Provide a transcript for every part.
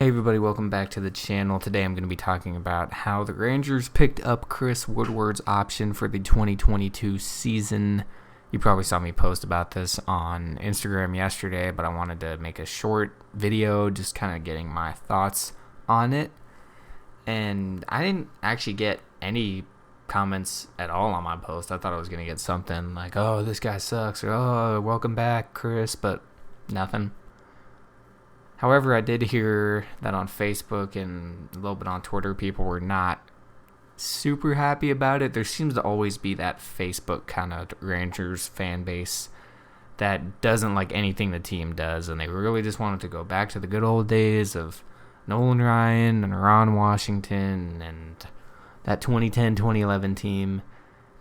Hey everybody, welcome back to the channel. Today I'm going to be talking about how the Rangers picked up Chris Woodward's option for the 2022 season. You probably saw me post about this on Instagram yesterday, but I wanted to make a short video just kind of getting my thoughts on it. And I didn't actually get any comments at all on my post. I thought I was going to get something like, oh, this guy sucks, or oh, welcome back, Chris, but nothing. However, I did hear that on Facebook and a little bit on Twitter, people were not super happy about it. There seems to always be that Facebook kind of Rangers fan base that doesn't like anything the team does, and they really just wanted to go back to the good old days of Nolan Ryan and Ron Washington and that 2010-2011 team.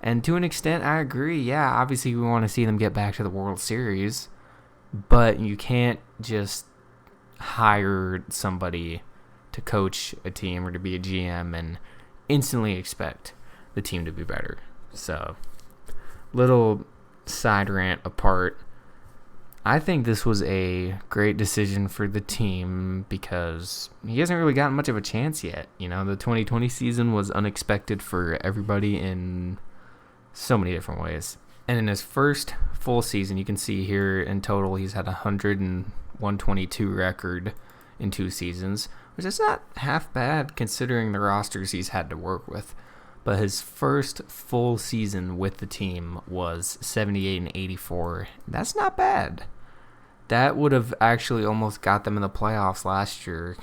And to an extent, I agree. Yeah, obviously we want to see them get back to the World Series, but you can't just hire somebody to coach a team or to be a GM and instantly expect the team to be better. So, little side rant apart. I think this was a great decision for the team because he hasn't really gotten much of a chance yet. You know, the 2020 season was unexpected for everybody in so many different ways. And in his first full season, you can see here in total he's had 122 record in 2 seasons, which is not half bad considering the rosters he's had to work with. But his first full season with the team was 78-84. That's not bad. That would have actually almost got them in the playoffs last year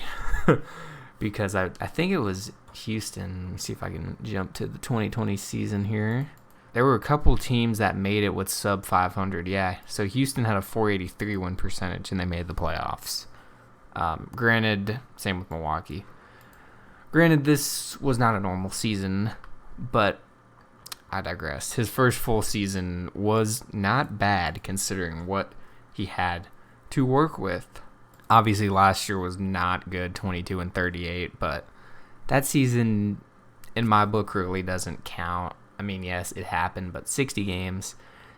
because I think it was Houston. Let me see if I can jump to the 2020 season here. There were a couple teams that made it with sub 500, yeah. So Houston had a 483 win percentage, and they made the playoffs. Granted, same with Milwaukee. Granted, this was not a normal season, but I digress. His first full season was not bad considering what he had to work with. Obviously, last year was not good, 22-38, but that season, in my book, really doesn't count. I mean, yes, it happened, but 60 games.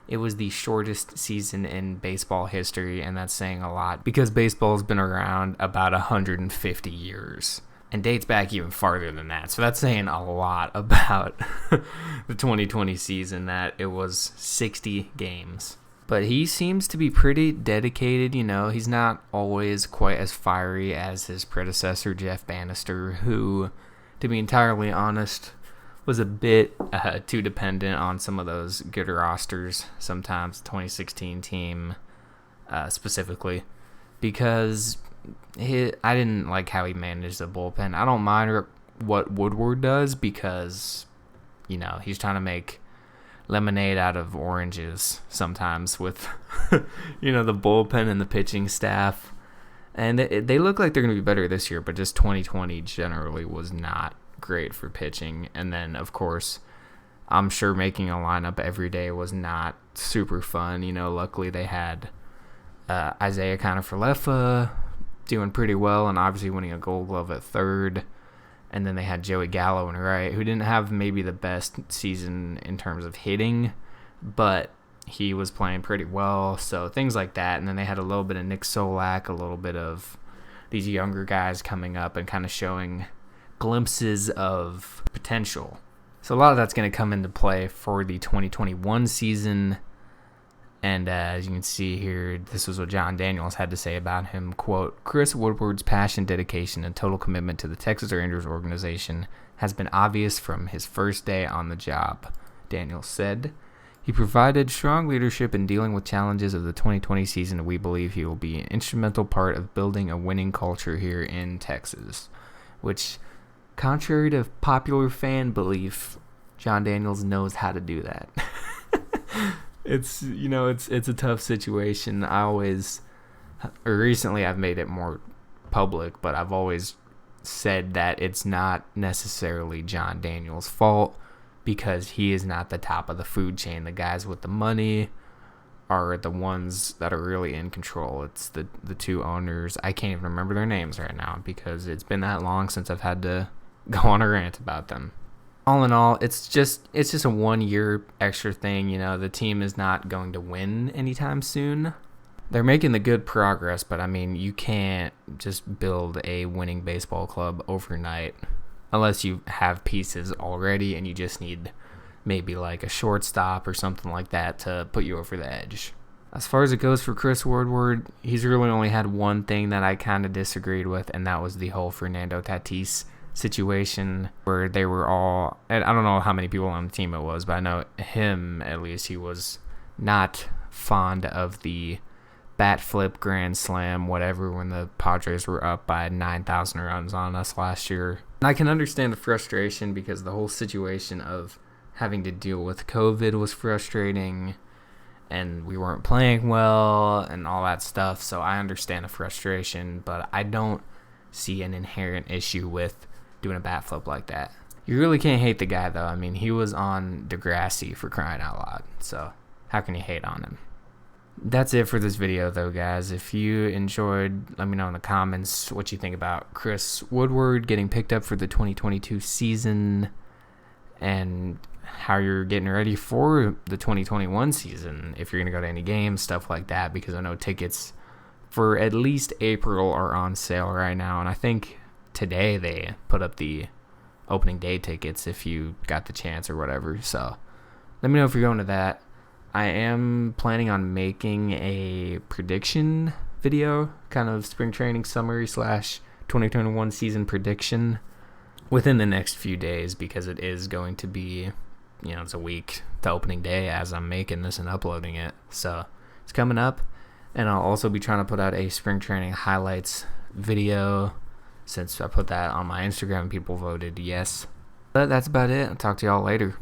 It was the shortest season in baseball history, and that's saying a lot because baseball's been around about 150 years and dates back even farther than that. So that's saying a lot about the 2020 season, that it was 60 games. But he seems to be pretty dedicated, you know. He's not always quite as fiery as his predecessor, Jeff Bannister, who, to be entirely honest, was a bit too dependent on some of those good rosters sometimes, 2016 team specifically, because I didn't like how he managed the bullpen. I don't mind what Woodward does because, you know, he's trying to make lemonade out of oranges sometimes with, you know, the bullpen and the pitching staff. And they look like they're going to be better this year, but just 2020 generally was not great for pitching. And then, of course, I'm sure making a lineup every day was not super fun. You know, luckily they had Isaiah Kiner-Falefa doing pretty well and obviously winning a Gold Glove at third. And then they had Joey Gallo in right, who didn't have maybe the best season in terms of hitting, but he was playing pretty well. So things like that. And then they had a little bit of Nick Solak, a little bit of these younger guys coming up and kind of showing glimpses of potential. So a lot of that's going to come into play for the 2021 season. And as you can see here, this was what John Daniels had to say about him. Quote, Chris Woodward's passion, dedication, and total commitment to the Texas Rangers organization has been obvious from his first day on the job, Daniels said. He provided strong leadership in dealing with challenges of the 2020 season, and we believe he will be an instrumental part of building a winning culture here in Texas. Which, contrary to popular fan belief, John Daniels knows how to do that. It's a tough situation. Recently I've made it more public, but I've always said that it's not necessarily John Daniels' fault because he is not the top of the food chain. The guys with the money are the ones that are really in control. It's the 2 owners. I can't even remember their names right now because it's been that long since I've had to go on a rant about them. All in all, it's just a 1 year extra thing. You know, the team is not going to win anytime soon. they're making the good progress, but I mean, you can't just build a winning baseball club overnight unless you have pieces already and you just need maybe like a shortstop or something like that to put you over the edge. As far as it goes for Chris Woodward, he's really only had one thing that I kind of disagreed with, and that was the whole Fernando Tatis situation where they were all, and I don't know how many people on the team it was, but I know him, at least, he was not fond of the bat flip grand slam, whatever, when the Padres were up by 9,000 runs on us last year. And I can understand the frustration because the whole situation of having to deal with COVID was frustrating and we weren't playing well and all that stuff. So I understand the frustration, but I don't see an inherent issue with doing a bat flip like that. You really can't hate the guy, though. I mean, he was on Degrassi, for crying out loud. So how can you hate on him? That's it for this video, though, guys. If you enjoyed, let me know in the comments what you think about Chris Woodward getting picked up for the 2022 season and how you're getting ready for the 2021 season, if you're going to go to any games, stuff like that, because I know tickets for at least April are on sale right now, and I think today they put up the opening day tickets if you got the chance or whatever. So let me know if you're going to that. I am planning on making a prediction video, kind of spring training summary / 2021 season prediction within the next few days, because it is going to be, it's a week to opening day as I'm making this and uploading it. So it's coming up, and I'll also be trying to put out a spring training highlights video since I put that on my Instagram. People voted yes. But that's about it. I'll talk to y'all later.